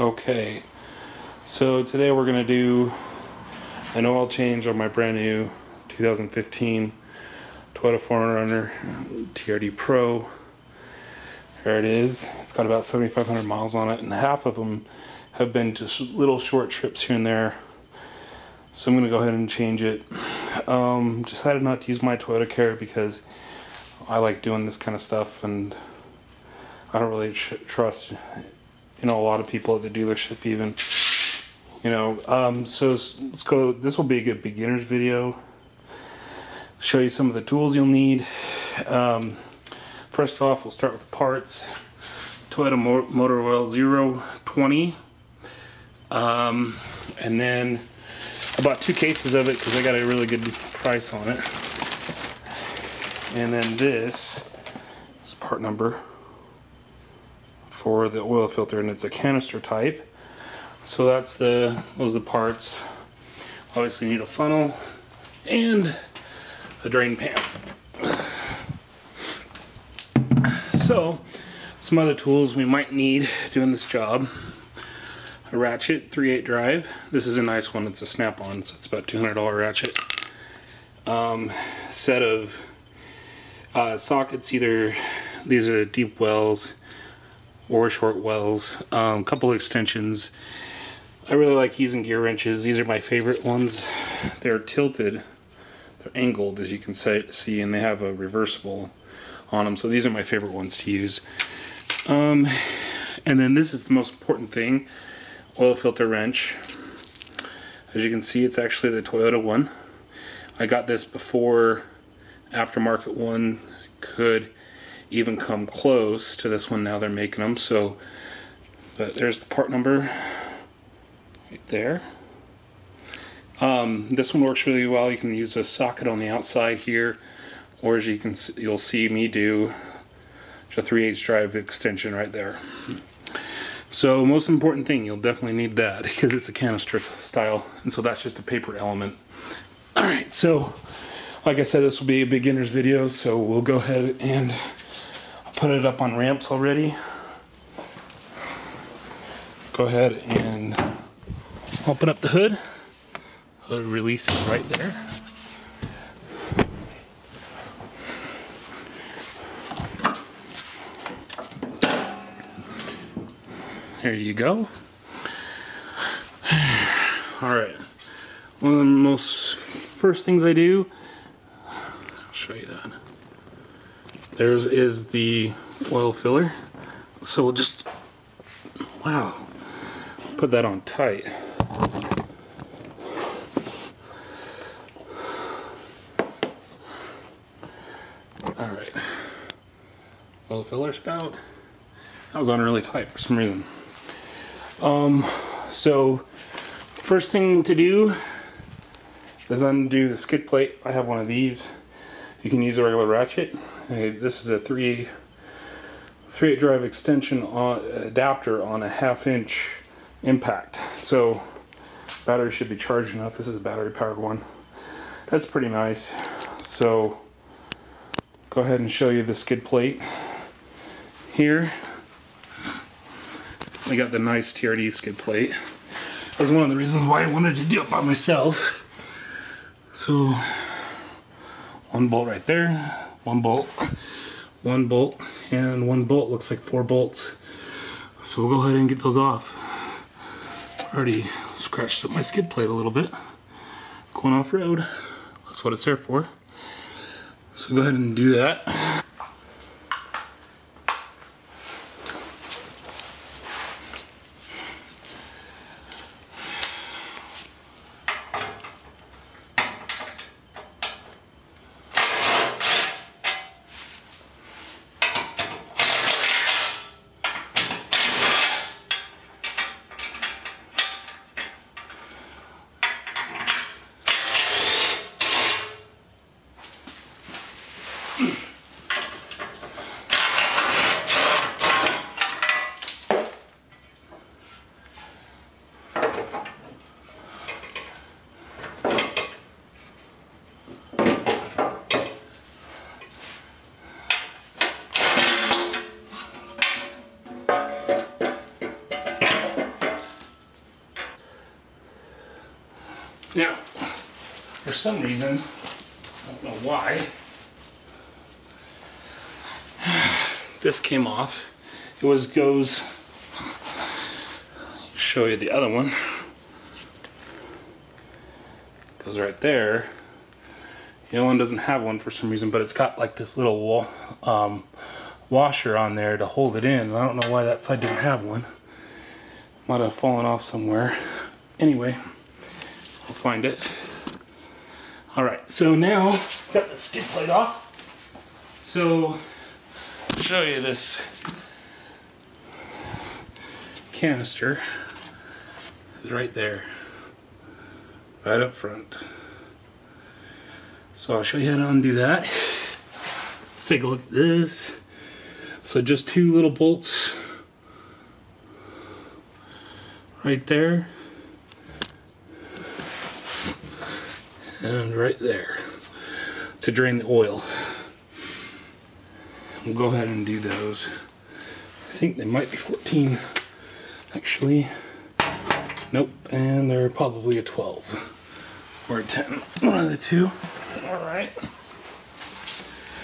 Okay, so today we're going to do an oil change on my brand new 2015 Toyota 4Runner TRD PRO. There it is. It's got about 7,500 miles on it, and half of them have been just little short trips here and there. So I'm going to go ahead and change it. Decided not to use my Toyota Care because I like doing this kind of stuff, and I don't really trust, a lot of people at the dealership even. So let's go. This will be a good beginner's video. Show you some of the tools you'll need. First off, we'll start with parts. Toyota motor oil 020. And then I bought 2 cases of it because I got a really good price on it. And then this is part number for the oil filter, and it's a canister type. So those are the parts. Obviously need a funnel and a drain pan. So some other tools we might need doing this job: a Ratchet 3/8 drive. This is a nice one. It's a snap-on, so it's about $200 Ratchet. Set of sockets. Either these are deep wells or short wells. Couple of extensions. I really like using gear wrenches. These are my favorite ones. They're tilted, they're angled, as you can see, and they have a reversible on them. So these are my favorite ones to use. And then this is the most important thing: oil filter wrench. As you can see, it's actually the Toyota one. I got this before aftermarket one could even come close to this one. Now they're making them. So but there's the part number right there. This one works really well. You can use a socket on the outside here, or as you'll see me do, a 3/8 drive extension right there. So most important thing, you'll definitely need that because it's a canister style, and so that's just a paper element. All right, so like I said, this will be a beginner's video, so we'll go ahead and put it up on ramps already. Go ahead and open up the hood. Hood releases right there. There you go. All right. One of the first things I do, I'll show you that. There's is the oil filler. So we'll just, put that on tight. All right. Oil filler spout. That was on really tight for some reason. So first thing to do is undo the skid plate. I have one of these. You can use a regular ratchet. This is a 3/8 drive extension adapter on a 1/2 inch impact. So battery should be charged enough. This is a battery powered one. That's pretty nice. So go ahead and show you the skid plate here. I got the nice TRD skid plate. That was one of the reasons why I wanted to do it by myself. So one bolt right there, one bolt, and one bolt. Looks like 4 bolts. So we'll go ahead and get those off. Already scratched up my skid plate a little bit. Going off road. That's what it's there for. So go ahead and do that. Now, for some reason, I don't know why, this came off. It goes, show you the other one. Goes right there. The other one doesn't have one for some reason, but it's got like this little washer on there to hold it in. I don't know why that side didn't have one. Might have fallen off somewhere. Anyway, I'll find it. All right, so now got the skid plate off. So I'll show you this canister is right there, right up front. So I'll show you how to undo that. Let's take a look at this. So just 2 little bolts right there and right there to drain the oil. We'll go ahead and do those. I think they might be 14 actually. Nope, and they're probably a 12 or a 10, one of the two. Alright,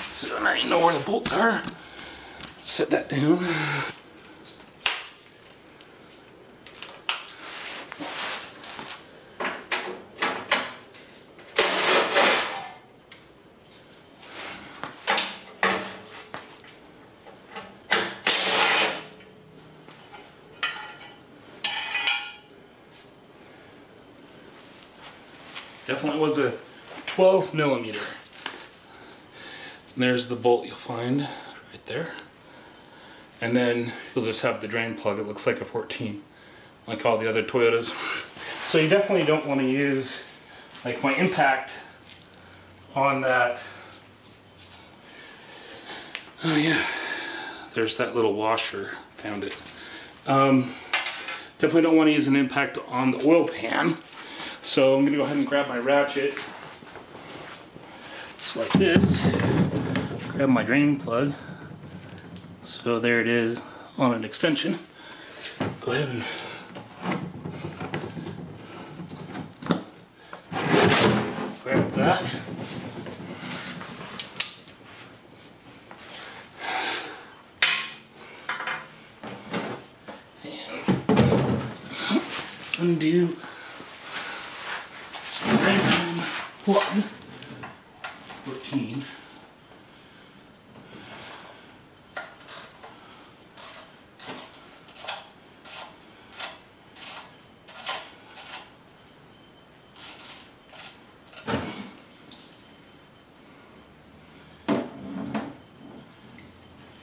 so now you know where the bolts are. Set that down. Definitely was a 12 millimeter. And there's the bolt you'll find right there. And then you'll just have the drain plug. It looks like a 14, like all the other Toyotas. So you definitely don't want to use, like my impact on that. Oh yeah, there's that little washer, found it. Definitely don't want to use an impact on the oil pan. So I'm gonna go ahead and grab my ratchet, just like this, grab my drain plug. So there it is on an extension. Go ahead and grab that. And undo plug 14.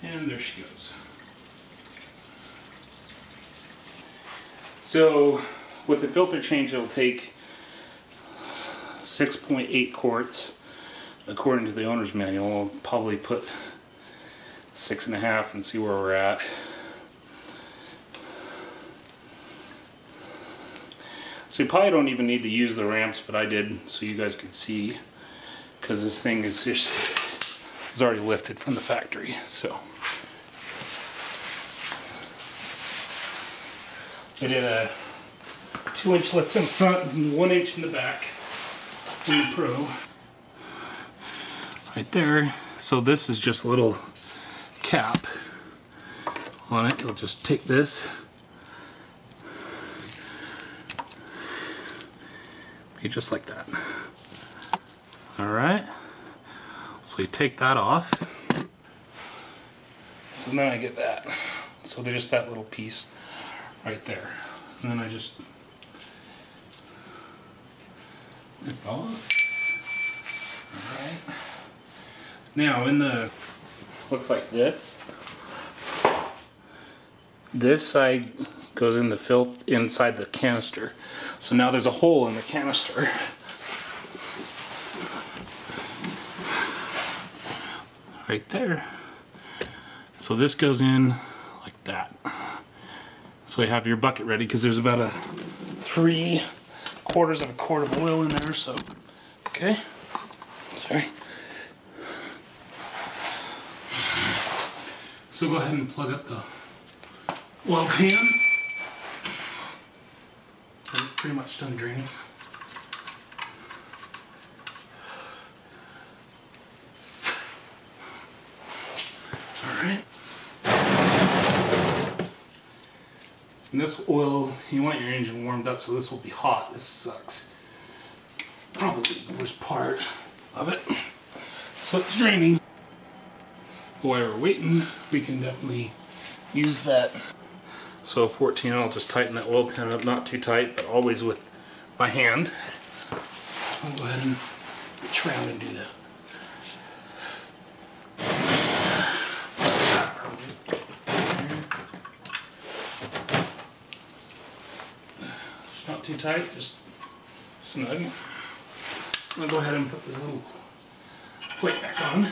And there she goes. So with the filter change, it'll take 6.8 quarts. According to the owner's manual, I'll probably put 6.5 and see where we're at. So you probably don't even need to use the ramps, but I did so you guys could see, because this thing is already lifted from the factory. So I did a 2-inch lift in front and 1 inch in the back in the Pro. Right there. So this is just a little cap on it. You'll just take this, be just like that. Alright. So you take that off. So then I get that. So there's just that little piece right there. And then I just it off. Alright. Now in the, looks like this. This side goes in the inside the canister. So now there's a hole in the canister. Right there. So this goes in like that. So you have your bucket ready, because there's about a 3/4 of a quart of oil in there. So, okay. Sorry. So go ahead and plug up the oil pan. Pretty much done draining. right? And this oil, you want your engine warmed up, so this will be hot. This sucks. Probably the worst part of it. So it's draining. While we're waiting, we can definitely use that. So 14, I'll just tighten that oil pan up, not too tight, but always with my hand. I'll go ahead and reach around and do that. It's not too tight, just snug. I'll go ahead and put this little plate back on.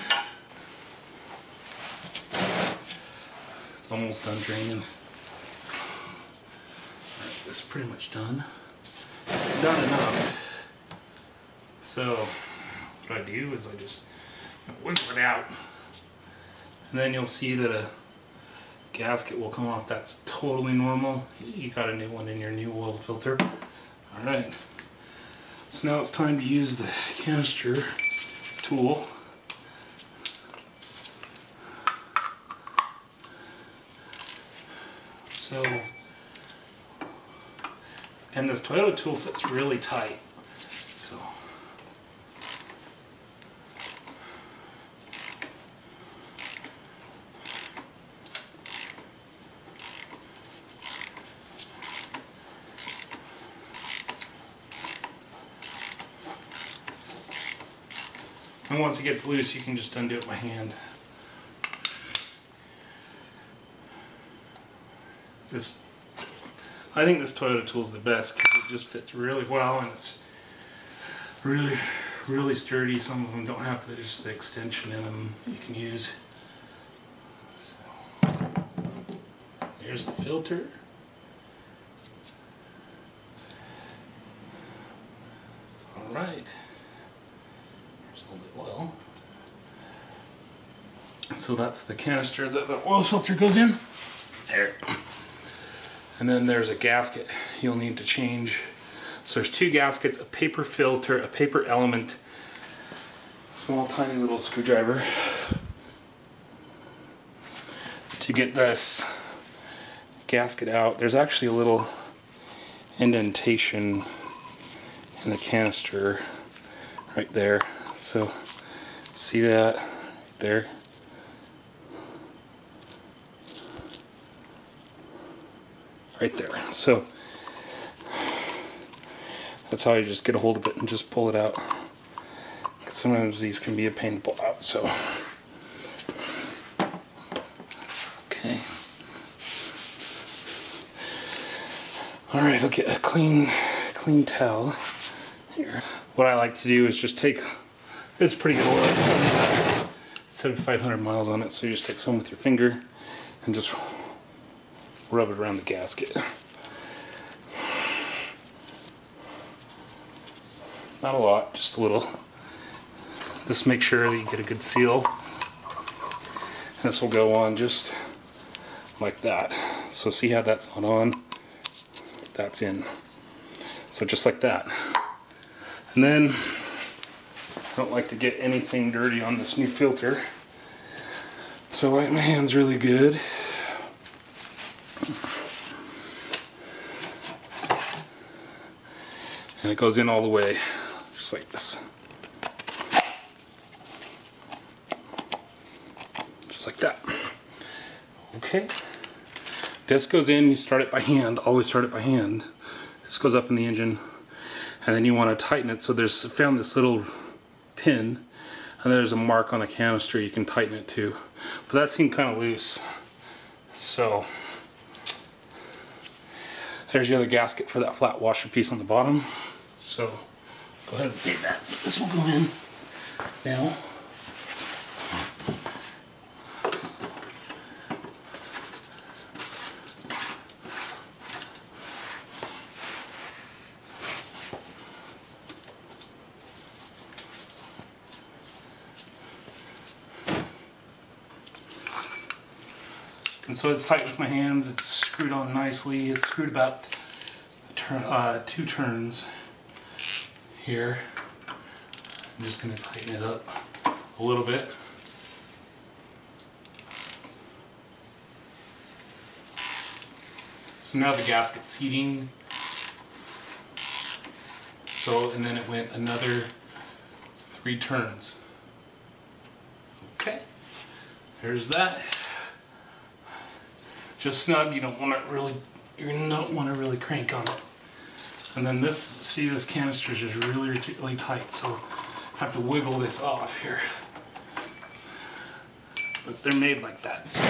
It's almost done draining. Alright, this is pretty much done. Done enough. So what I do is I just wiggle it out, and then you'll see that a gasket will come off. That's totally normal. You got a new one in your new oil filter. Alright, so now it's time to use the canister tool. So, and this Toyota tool fits really tight. So, and once it gets loose, you can just undo it by hand. I think this Toyota tool is the best because it just fits really well, and it's really, really sturdy. Some of them don't have just the extension in them you can use. So, here's the filter. All right. Here's all the oil. And so that's the canister that the oil filter goes in. There. And then there's a gasket you'll need to change. So there's two gaskets, a paper filter, a paper element, small tiny little screwdriver to get this gasket out. There's actually a little indentation in the canister right there. So see that right there? Right there. So that's how you just get a hold of it and just pull it out. Sometimes these can be a pain to pull out. So okay. All right, I'll get a clean towel here. What I like to do is just take, it's pretty good oil, 7,500 miles on it. So you just take some with your finger and just rub it around the gasket. Not a lot, just a little. Just make sure that you get a good seal. And this will go on just like that. So see how that's not on? That's in. So just like that. And then, I don't like to get anything dirty on this new filter. So I wipe my hands really good. And it goes in all the way, just like this. Just like that. Okay. This goes in, you start it by hand, always start it by hand. This goes up in the engine, and then you want to tighten it. So there's, I found this little pin, and there's a mark on the canister you can tighten it to. But that seemed kind of loose. So there's your other gasket for that flat washer piece on the bottom. So go ahead and save that. This will go in now. And so it's tight with my hands. It's screwed on nicely. It's screwed about 2 turns here. I'm just going to tighten it up a little bit. So now the gasket's seating. So, and then it went another 3 turns. Okay, there's that. Just snug. You don't want to really, crank on it. And then this, see, this canister is just really tight, so I have to wiggle this off here. But they're made like that. So,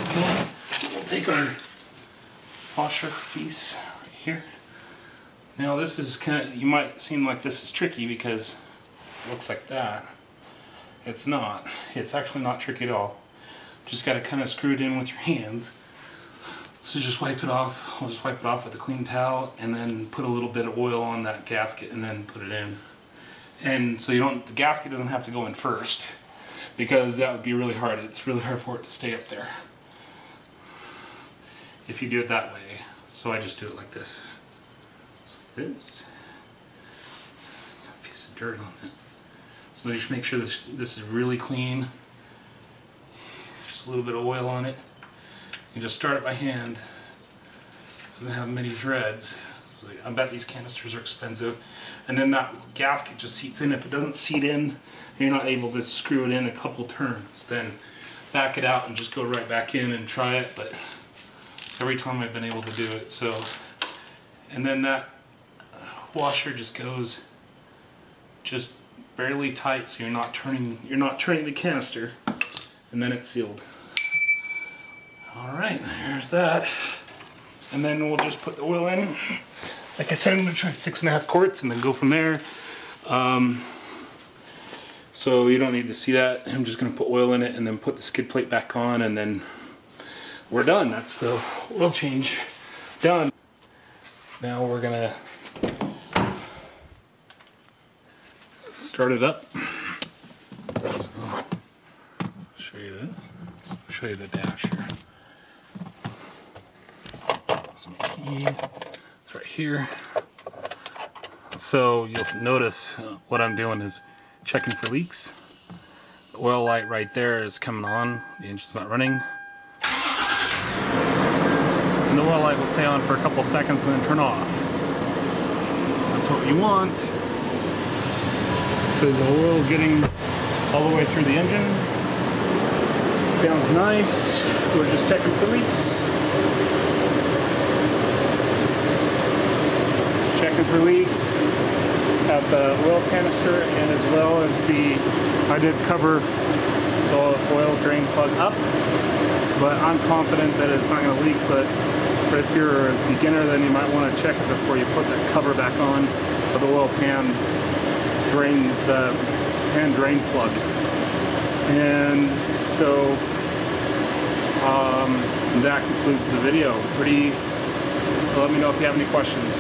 okay, we'll take our washer piece right here. Now this is kind of, you might seem like this is tricky because it looks like that. It's not. It's actually not tricky at all. Just got to kind of screw it in with your hands. So just wipe it off. I'll just wipe it off with a clean towel and then put a little bit of oil on that gasket and then put it in. And so the gasket doesn't have to go in first because that would be really hard. It's really hard for it to stay up there if you do it that way. So I just do it like this. So this. Got a piece of dirt on it. So just make sure this is really clean. Just a little bit of oil on it. You just start it by hand. Doesn't have many threads. So I bet these canisters are expensive. And then that gasket just seats in. If it doesn't seat in, you're not able to screw it in a couple turns. Then back it out and just go right back in and try it. But every time I've been able to do it. So, and then that washer just goes just barely tight, so you're not turning the canister, and then it's sealed. All right, there's that. And then we'll just put the oil in. Like I said, I'm gonna try 6.5 quarts and then go from there. So you don't need to see that. I'm just gonna put oil in it and then put the skid plate back on, and then we're done. That's the oil change done. Now we're gonna start it up. So, I'll show you this. I'll show you the dash here. So it's right here. So you'll notice what I'm doing is checking for leaks. The oil light right there is coming on. The engine's not running. And the oil light will stay on for a couple seconds and then turn off. That's what we want. There's the oil getting all the way through the engine. Sounds nice. We're just checking for leaks. Checking for leaks. Have the oil canister, and as well as I did cover the oil drain plug up, but I'm confident that it's not going to leak. But if you're a beginner, then you might want to check it before you put that cover back on for the oil pan drain, the pan drain plug. And so that concludes the video. Let me know if you have any questions.